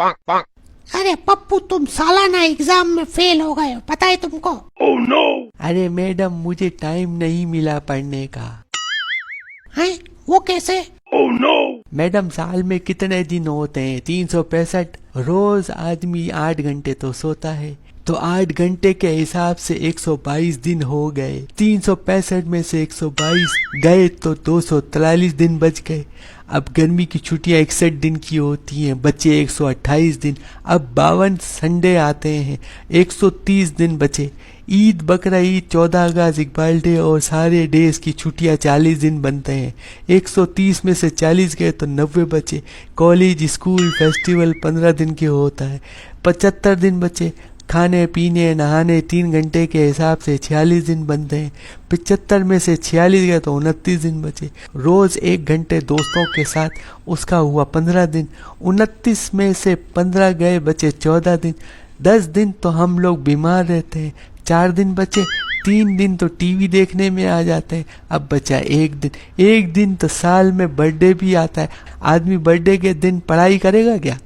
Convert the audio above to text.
अरे पप्पू, तुम सालाना एग्जाम में फेल हो गए हो, पता है तुमको? Oh no! अरे मैडम, मुझे टाइम नहीं मिला पढ़ने का। हैं? वो कैसे? Oh no! मैडम, साल में कितने दिन होते हैं? 365। रोज आदमी 8 घंटे तो सोता है, तो 8 घंटे के हिसाब से 122 दिन हो गए। 365 में से 122 गए तो 243 दिन बच गए। अब गर्मी की छुट्टियां 61 दिन की होती हैं, बचे 128 दिन। अब 52 संडे आते हैं, 130 दिन बचे। ईद, बकरा ईद, 14 अगस्त, इकबाल डे और सारे डेज की छुट्टियां 40 दिन बनते हैं। 130 में से 40 गए तो 90 बचे। कॉलेज, स्कूल, फेस्टिवल 15 दिन के होता है, 75 दिन बचे। खाने पीने नहाने 3 घंटे के हिसाब से 46 दिन बनते हैं। 75 में से 46 गए तो 29 दिन बचे। रोज 1 घंटे दोस्तों के साथ, उसका हुआ 15 दिन। 29 में से 15 गए, बचे 14 दिन। 10 दिन तो हम लोग बीमार रहते हैं, 4 दिन बचे। 3 दिन तो टीवी देखने में आ जाते हैं, अब बचा 1 दिन। 1 दिन तो साल में बर्थडे भी आता है। आदमी बर्थडे के दिन पढ़ाई करेगा क्या?